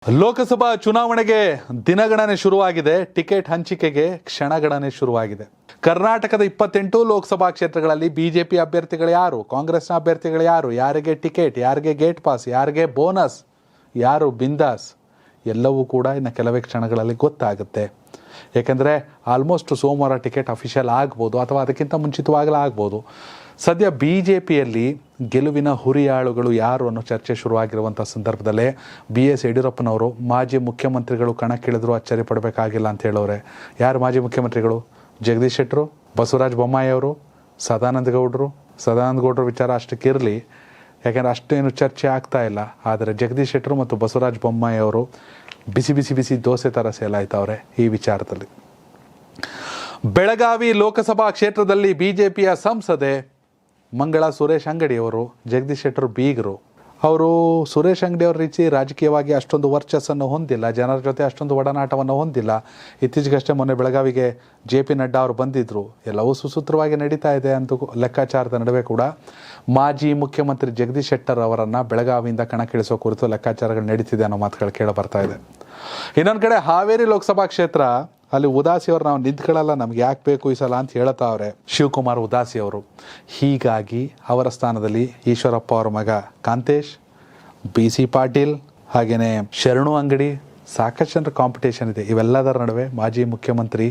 ಲೋಕಸಭಾ ಚುನಾವಣೆಗೆ ದಿನಗಣನೆ ಶುರುವಾಗಿದೆ. ಟಿಕೆಟ್ ಹಂಚಿಕೆಗೆ ಕ್ಷಣಗಣನೆ ಶುರುವಾಗಿದೆ. ಕರ್ನಾಟಕದ 28 ಲೋಕಸಭಾ ಕ್ಷೇತ್ರಗಳಲ್ಲಿ ಬಿಜೆಪಿ ಅಭ್ಯರ್ಥಿಗಳು ಯಾರು, ಕಾಂಗ್ರೆಸ್ನ ಅಭ್ಯರ್ಥಿಗಳು ಯಾರು, ಯಾರಿಗೆ ಟಿಕೆಟ್, ಯಾರಿಗೆ ಗೇಟ್ ಪಾಸ್, ಯಾರಿಗೆ ಬೋನಸ್, ಯಾರು ಬಿಂದಾಸ್, ಎಲ್ಲವೂ ಕೂಡ ಇನ್ನು ಕೆಲವೇ ಕ್ಷಣಗಳಲ್ಲಿ ಗೊತ್ತಾಗುತ್ತೆ. ಏಕೆಂದರೆ ಆಲ್ಮೋಸ್ಟ್ ಸೋಮವಾರ ಟಿಕೆಟ್ ಅಫಿಷಿಯಲ್ ಆಗ್ಬೋದು ಅಥವಾ ಅದಕ್ಕಿಂತ ಮುಂಚಿತವಾಗಲೇ ಆಗ್ಬೋದು. ಸದ್ಯ ಬಿ ಜೆ ಪಿಯಲ್ಲಿ ಗೆಲುವಿನ ಹುರಿಯಾಳುಗಳು ಯಾರು ಅನ್ನೋ ಚರ್ಚೆ ಶುರುವಾಗಿರುವಂಥ ಸಂದರ್ಭದಲ್ಲೇ BS ಯಡಿಯೂರಪ್ಪನವರು ಮಾಜಿ ಮುಖ್ಯಮಂತ್ರಿಗಳು ಕಣಕ್ಕಿಳಿದ್ರು ಅಚ್ಚರಿ ಪಡಬೇಕಾಗಿಲ್ಲ ಅಂತ ಹೇಳೋರೆ. ಯಾರು ಮಾಜಿ ಮುಖ್ಯಮಂತ್ರಿಗಳು? ಜಗದೀಶ್ ಶೆಟ್ಟರು, ಬಸವರಾಜ ಬೊಮ್ಮಾಯಿ ಅವರು, ಸದಾನಂದ ಗೌಡರು ವಿಚಾರ ಅಷ್ಟಕ್ಕಿರಲಿ, ಯಾಕೆಂದರೆ ಅಷ್ಟೇನು ಚರ್ಚೆ ಆಗ್ತಾ ಇಲ್ಲ. ಆದರೆ ಜಗದೀಶ್ ಶೆಟ್ಟರು ಮತ್ತು ಬಸವರಾಜ ಬೊಮ್ಮಾಯಿ ಅವರು ಬಿಸಿ ದೋಸೆ ಥರ ಸೇಲಾಯ್ತವ್ರೆ ಈ ವಿಚಾರದಲ್ಲಿ. ಬೆಳಗಾವಿ ಲೋಕಸಭಾ ಕ್ಷೇತ್ರದಲ್ಲಿ ಬಿಜೆಪಿಯ ಸಂಸದೆ ಮಂಗಳ ಸುರೇಶ್ ಅಂಗಡಿಯವರು, ಜಗದೀಶ್ ಶೆಟ್ಟರು ಬೀಗರು. ಅವರು ಸುರೇಶ್ ಅಂಗಡಿಯವ್ರ ರೀತಿ ರಾಜಕೀಯವಾಗಿ ಅಷ್ಟೊಂದು ವರ್ಚಸ್ಸನ್ನು ಹೊಂದಿಲ್ಲ, ಜನರ ಜೊತೆ ಅಷ್ಟೊಂದು ಒಡನಾಟವನ್ನು ಹೊಂದಿಲ್ಲ. ಇತ್ತೀಚೆಗಷ್ಟೇ ಮೊನ್ನೆ ಬೆಳಗಾವಿಗೆ JP ನಡ್ಡಾ ಅವರು ಬಂದಿದ್ದರು. ಎಲ್ಲವೂ ಸುಸೂತ್ರವಾಗಿ ನಡೀತಾ ಇದೆ ಅಂತ ಲೆಕ್ಕಾಚಾರದ ನಡುವೆ ಕೂಡ ಮಾಜಿ ಮುಖ್ಯಮಂತ್ರಿ ಜಗದೀಶ್ ಶೆಟ್ಟರ್ ಅವರನ್ನು ಬೆಳಗಾವಿಯಿಂದ ಕಣಕ್ಕಿಳಿಸೋ ಕುರಿತು ಲೆಕ್ಕಾಚಾರಗಳು ನಡೀತಿದೆ ಅನ್ನೋ ಮಾತುಗಳು ಕೇಳ ಬರ್ತಾ ಇದೆ. ಇನ್ನೊಂದು ಕಡೆ ಹಾವೇರಿ ಲೋಕಸಭಾ ಕ್ಷೇತ್ರ, ಅಲ್ಲಿ ಉದಾಸಿ ಅವರು ನಾವು ನಿಂತ್ಕೊಳ್ಳಲ್ಲ, ನಮ್ಗೆ ಯಾಕೆ ಬೇಕು ಈ ಸಲ ಅಂತ ಹೇಳ್ತಾವ್ರೆ ಶಿವಕುಮಾರ್ ಉದಾಸಿ ಅವರು. ಹೀಗಾಗಿ ಅವರ ಸ್ಥಾನದಲ್ಲಿ ಈಶ್ವರಪ್ಪ ಅವರ ಮಗ ಕಾಂತೇಶ್, BC ಪಾಟೀಲ್, ಹಾಗೆಯೇ ಶರಣು ಅಂಗಡಿ, ಸಾಕಷ್ಟು ಜನರ ಕಾಂಪಿಟೇಷನ್ ಇದೆ. ಇವೆಲ್ಲದರ ನಡುವೆ ಮಾಜಿ ಮುಖ್ಯಮಂತ್ರಿ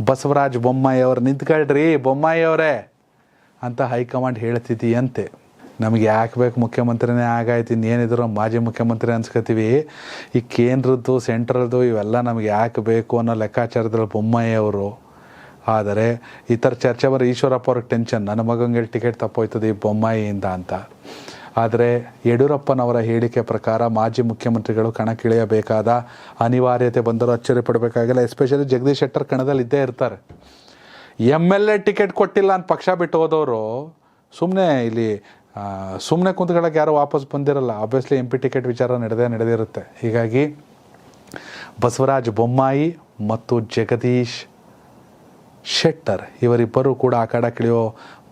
ಬಸವರಾಜ ಬೊಮ್ಮಾಯಿ ಅವರು ನಿಂತ್ಕೊಳ್ರಿ ಬೊಮ್ಮಾಯಿ ಅವರೇ ಅಂತ ಹೈಕಮಾಂಡ್ ಹೇಳ್ತಿದ್ದೀಯಂತೆ. ನಮಗೆ ಯಾಕೆ ಬೇಕು, ಮುಖ್ಯಮಂತ್ರಿನೇ ಆಗಾಯ್ತು, ಇನ್ನೇನಿದ್ರು ಮಾಜಿ ಮುಖ್ಯಮಂತ್ರಿ ಅನ್ಸ್ಕೊತೀವಿ. ಈ ಕೇಂದ್ರದ್ದು ಸೆಂಟ್ರಲ್ದು ಇವೆಲ್ಲ ನಮಗೆ ಯಾಕೆ ಬೇಕು ಅನ್ನೋ ಲೆಕ್ಕಾಚಾರದಲ್ಲಿ ಬೊಮ್ಮಾಯಿ ಅವರು. ಆದರೆ ಈ ಥರ ಚರ್ಚೆ ಬರೋ ಈಶ್ವರಪ್ಪ ಅವ್ರಿಗೆ ಟೆನ್ಷನ್, ನನ್ನ ಮಗಂಗೆ ಟಿಕೆಟ್ ತಪ್ಪೋಯ್ತದೆ ಈ ಬೊಮ್ಮಾಯಿಯಿಂದ ಅಂತ. ಆದರೆ ಯಡಿಯೂರಪ್ಪನವರ ಹೇಳಿಕೆ ಪ್ರಕಾರ ಮಾಜಿ ಮುಖ್ಯಮಂತ್ರಿಗಳು ಕಣಕ್ಕಿಳಿಯಬೇಕಾದ ಅನಿವಾರ್ಯತೆ ಬಂದರೂ ಅಚ್ಚರಿ ಪಡಬೇಕಾಗಿಲ್ಲ. ಎಸ್ಪೆಷಲಿ ಜಗದೀಶ್ ಶೆಟ್ಟರ್ ಕಣದಲ್ಲಿ ಇದ್ದೇ ಇರ್ತಾರೆ. MLA ಟಿಕೆಟ್ ಕೊಟ್ಟಿಲ್ಲ ಅಂತ ಪಕ್ಷ ಬಿಟ್ಟು ಹೋದವರು ಸುಮ್ಮನೆ ಕುಂತ್ಕೊಳ್ಳೋಕೆ ಯಾರು ವಾಪಸ್ ಬಂದಿರಲ್ಲ. ಆಬ್ವಿಯಸ್ಲಿ MP ಟಿಕೆಟ್ ವಿಚಾರ ನಡೆದಿರುತ್ತೆ. ಹೀಗಾಗಿ ಬಸವರಾಜ ಬೊಮ್ಮಾಯಿ ಮತ್ತು ಜಗದೀಶ್ ಶೆಟ್ಟರ್ ಇವರಿಬ್ಬರು ಕೂಡ ಅಖಾಡಕ್ಕಿಳಿಯೋ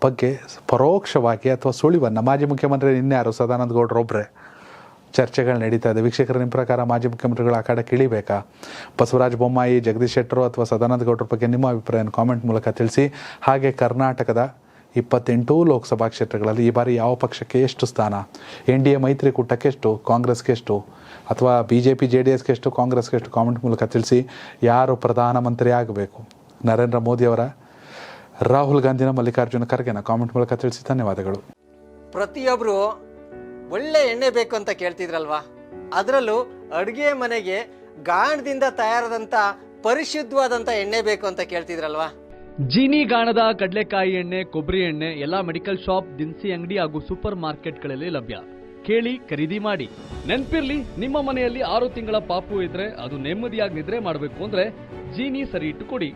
ಬಗ್ಗೆ ಪರೋಕ್ಷವಾಗಿ ಅಥವಾ ಸುಳಿವನ್ನು ಮಾಜಿ ಮುಖ್ಯಮಂತ್ರಿ ಇನ್ಯಾರು ಸದಾನಂದ ಗೌಡರೊಬ್ಬರೇ ಚರ್ಚೆಗಳು ನಡೀತಾ ಇದೆ. ವೀಕ್ಷಕರ, ನಿಮ್ಮ ಪ್ರಕಾರ ಮಾಜಿ ಮುಖ್ಯಮಂತ್ರಿಗಳು ಅಖಾಡಕ್ಕೆ ಇಳಿಬೇಕಾ? ಬಸವರಾಜ ಬೊಮ್ಮಾಯಿ, ಜಗದೀಶ್ ಶೆಟ್ಟರು ಅಥವಾ ಸದಾನಂದ ಗೌಡರ ಬಗ್ಗೆ ನಿಮ್ಮ ಅಭಿಪ್ರಾಯವನ್ನು ಕಾಮೆಂಟ್ ಮೂಲಕ ತಿಳಿಸಿ. ಹಾಗೆ ಕರ್ನಾಟಕದ 28 ಲೋಕಸಭಾ ಕ್ಷೇತ್ರಗಳಲ್ಲಿ ಈ ಬಾರಿ ಯಾವ ಪಕ್ಷಕ್ಕೆ ಎಷ್ಟು ಸ್ಥಾನ, NDA ಮೈತ್ರಿಕೂಟಕ್ಕೆ ಎಷ್ಟು, ಕಾಂಗ್ರೆಸ್ಗೆ ಎಷ್ಟು, ಅಥವಾ BJP JDSಗೆ ಎಷ್ಟು, ಕಾಂಗ್ರೆಸ್ಗೆ ಎಷ್ಟು, ಕಾಮೆಂಟ್ ಮೂಲಕ ತಿಳಿಸಿ. ಯಾರು ಪ್ರಧಾನಮಂತ್ರಿ ಆಗಬೇಕು, ನರೇಂದ್ರ ಮೋದಿಯವರ, ರಾಹುಲ್ ಗಾಂಧಿನ, ಮಲ್ಲಿಕಾರ್ಜುನ ಖರ್ಗೆನ? ಕಾಮೆಂಟ್ ಮೂಲಕ ತಿಳಿಸಿ. ಧನ್ಯವಾದಗಳು. ಪ್ರತಿಯೊಬ್ಬರು ಒಳ್ಳೆ ಎಣ್ಣೆ ಬೇಕು ಅಂತ ಕೇಳ್ತಿದ್ರಲ್ವಾ, ಅದರಲ್ಲೂ ಅಡುಗೆ ಮನೆಗೆ ಗಾಣದಿಂದ ತಯಾರಾದಂಥ ಪರಿಶುದ್ಧವಾದಂಥ ಎಣ್ಣೆ ಬೇಕು ಅಂತ ಕೇಳ್ತಿದ್ರಲ್ವಾ. ಜೀನಿ ಗಾಣದ ಕಡಲೆಕಾಯಿ ಎಣ್ಣೆ, ಕೊಬ್ಬರಿ ಎಣ್ಣೆ ಎಲ್ಲ ಮೆಡಿಕಲ್ ಶಾಪ್, ದಿನಸಿ ಅಂಗಡಿ ಹಾಗೂ ಸೂಪರ್ ಮಾರ್ಕೆಟ್ಗಳಲ್ಲಿ ಲಭ್ಯ. ಕೇಳಿ, ಖರೀದಿ ಮಾಡಿ. ನೆನ್ಪಿರ್ಲಿ, ನಿಮ್ಮ ಮನೆಯಲ್ಲಿ 6 ತಿಂಗಳ ಪಾಪು ಇದ್ರೆ ಅದು ನೆಮ್ಮದಿಯಾಗಿ ನಿದ್ರೆ ಮಾಡಬೇಕು ಅಂದ್ರೆ ಜೀನಿ ಸರಿ ಇಟ್ಟು ಕೊಡಿ.